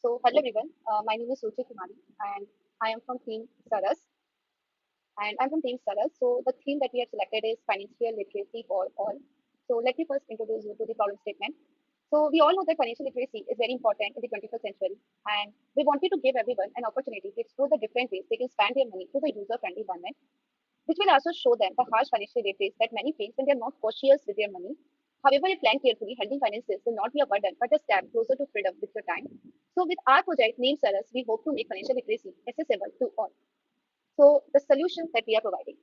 Hello everyone. My name is Suchi Kumari, and I am from Team Saras. And I'm from Team Saras. So the theme that we have selected is financial literacy for all. So let me first introduce you to the problem statement. So we all know that financial literacy is very important in the 21st century, and we wanted to give everyone an opportunity to explore the different ways they can spend their money through the user-friendly environment, which will also show them the harsh financial realities that many face when they are not cautious with their money. However, if planned carefully, handling finances will not be a burden but a step closer to freedom with your time. So, with our project named Saras, we hope to make financial literacy accessible to all. So, the solutions that we are providing.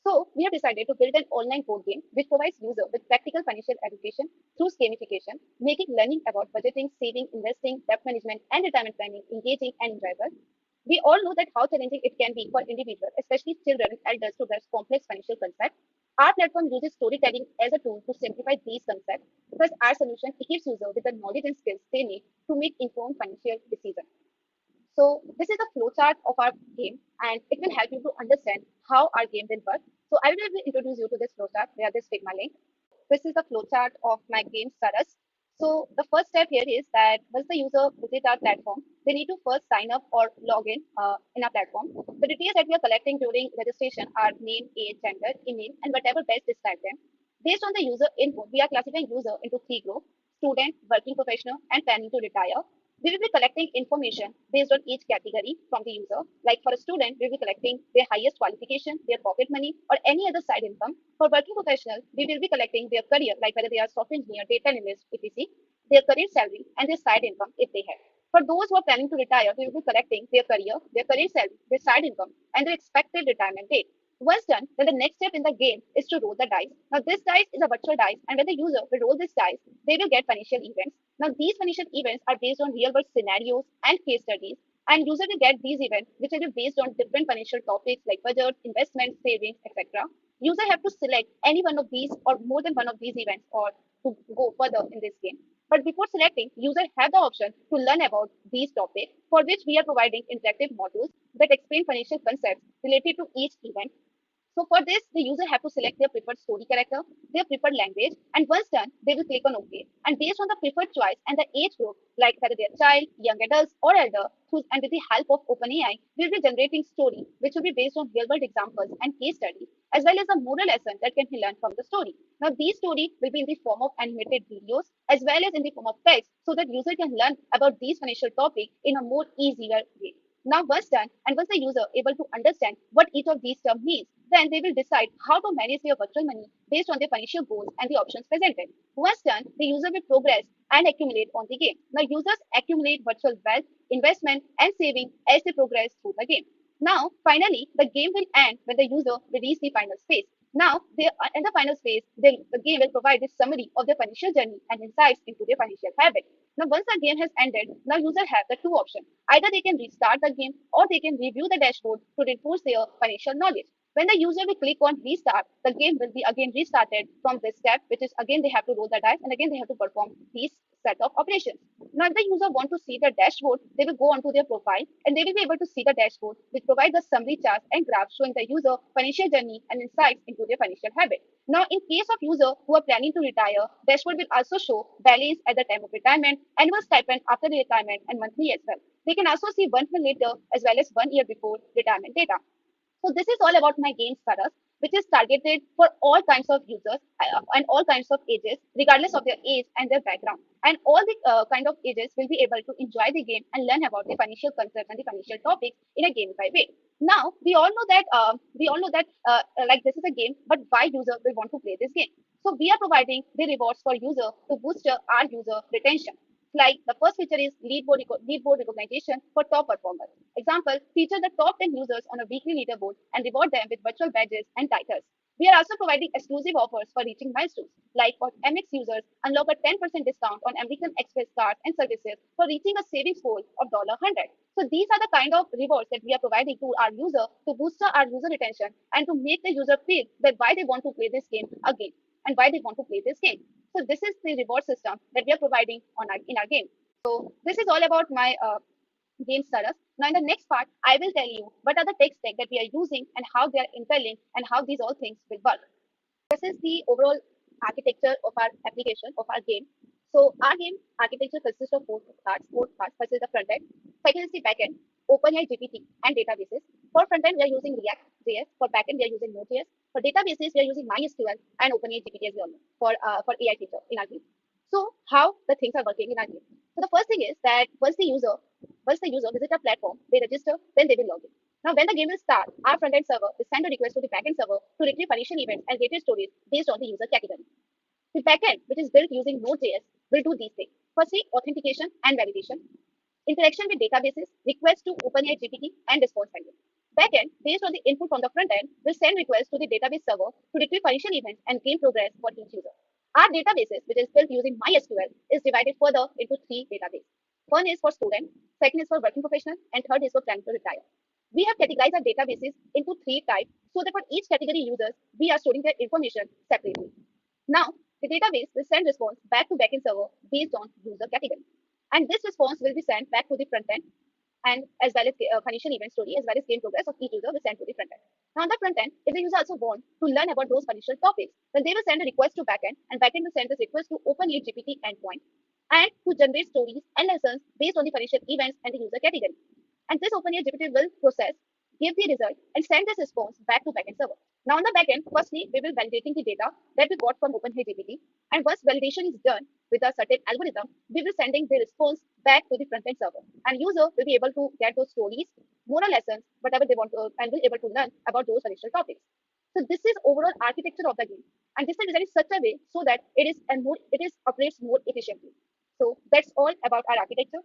So, we have decided to build an online board game which provides user with practical financial education through gamification, making learning about budgeting, saving, investing, debt management, and retirement planning engaging and enjoyable. We all know that how challenging it can be for individuals, especially children and elders, to grasp complex financial concepts. Our platform uses storytelling as a tool to simplify these concepts, because our solution equips users with the knowledge and skills they need to make informed financial decisions. So this is a flowchart of our game, and it will help you to understand how our game will work. So I will introduce you to this flowchart via this Figma link. This is the flowchart of my game Saras. So the first step here is that once the user visit our platform, they need to first sign up or log in our platform. The details that we are collecting during registration are name, age, gender, email, and whatever best describe them. Based on the user input, we are classifying user into three groups: student, working professional, and planning to retire. We will be collecting information based on each category from the user. Like for a student, we will be collecting their highest qualification, their pocket money, or any other side income. For working professional, we will be collecting their career, like whether they are software engineer, data analyst, etc., their career salary, and their side income if they have. For those who are planning to retire, we will be collecting their career salary, their side income, and their expected retirement date. Once done, then the next step in the game is to roll the dice. Now, this dice is a virtual dice, and when the user will roll this dice, they will get financial events. Now, these financial events are based on real world scenarios and case studies, and user will get these events, which will be based on different financial topics like budget, investment, savings, etc. User have to select any one of these or more than one of these events or to go further in this game. But before selecting, user have the option to learn about these topics, for which we are providing interactive modules that explain financial concepts related to each event. So for this, the user have to select their preferred story character, their preferred language, and once done, they will click on OK. And based on the preferred choice and the age group, like whether they are child, young adults, or elder, and with the help of OpenAI, we'll be generating story, which will be based on real-world examples and case studies, as well as a moral lesson that can be learned from the story. Now, these story will be in the form of animated videos as well as in the form of text, so that user can learn about these financial topics in a more easier way. Now, once done, and once the user able to understand what each of these terms means, then they will decide how to manage their virtual money based on their financial goals and the options presented. Once done, the user will progress and accumulate on the game. Now, users accumulate virtual wealth, investment, and saving as they progress through the game. Now, finally, the game will end when the user will reach the final space. Now, in the final space, the game will provide a summary of their financial journey and insights into their financial habits. Now, once the game has ended, now users have the two options. Either they can restart the game or they can review the dashboard to reinforce their financial knowledge. When the user will click on restart, the game will be again restarted from this step, which is again they have to roll the dice and again they have to perform these set of operations. Now, if the user want to see the dashboard, they will go onto their profile and they will be able to see the dashboard, which provides the summary charts and graphs showing the user financial journey and insights into their financial habit. Now, in case of user who are planning to retire, dashboard will also show balance at the time of retirement, annual stipend after the retirement, and monthly as well. They can also see 1 year later as well as 1 year before retirement data. So this is all about my game Saras, which is targeted for all kinds of users and all kinds of ages, regardless of their age and their background. And all the kind of ages will be able to enjoy the game and learn about the financial concepts and the financial topics in a gamified way. Now we all know that like this is a game, but why user will want to play this game? So we are providing the rewards for user to boost our user retention. Like the first feature is leaderboard recognition for top performers. Example, feature the top 10 users on a weekly leaderboard and reward them with virtual badges and titles. We are also providing exclusive offers for reaching milestones. Like for MX users, unlock a 10% discount on American Express cards and services for reaching a savings goal of $100. So these are the kind of rewards that we are providing to our user to boost our user retention and to make the user feel that why they want to play this game again and why they want to play this game. So this is the reward system that we are providing in our game. So this is all about my game Saras. Now in the next part, I will tell you what are the tech stack that we are using and how they are interlinked and how these all things will work. This is the overall architecture of our application of our game. So our game architecture consists of four parts. Four parts. First is the front end. Second is the back end. OpenAI GPT and databases. For front end, we are using React JS. For back end, we are using Node.js. For databases, we are using MySQL and OpenAI GPT as well for AI feature in our game. So how the things are working in our game. So the first thing is that once the user visit a platform, they register, then they will log in. Now, when the game will start, our front-end server will send a request to the back-end server to retrieve permission events and rated stories based on the user category. The backend, which is built using Node.js, will do these things. Firstly, authentication and validation, interaction with databases, requests to OpenAI GPT, and response handling. Backend, based on the input from the front end, will send requests to the database server to retrieve permission events and game progress for each user. Our databases, which is built using MySQL, is divided further into three databases. One is for student, second is for working professional, and third is for planning to retire. We have categorized our databases into three types so that for each category users, we are storing their information separately. Now, the database will send response back to backend server based on user category. And this response will be sent back to the front end and as well as financial event story as well as game progress of each user will send to the front end. Now, on the front end, if the user also want to learn about those financial topics, then they will send a request to backend and backend will send this request to OpenAI GPT endpoint and to generate stories and lessons based on the financial events and the user category. And this OpenAI GPT will process, give the result, and send this response back to backend server. Now on the backend, firstly, we will validating the data that we got from OpenAI GPT. And once validation is done with a certain algorithm, we will sending the response back to the front-end server. And user will be able to get those stories, moral lessons, whatever they want to, and will able to learn about those financial topics. So this is overall architecture of the game. And this is designed in such a way so that it is operates more efficiently. So that's all about our architecture.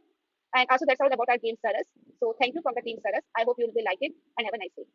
And also that's all about our game Saras. So thank you from the team Saras. I hope you will like it and have a nice day.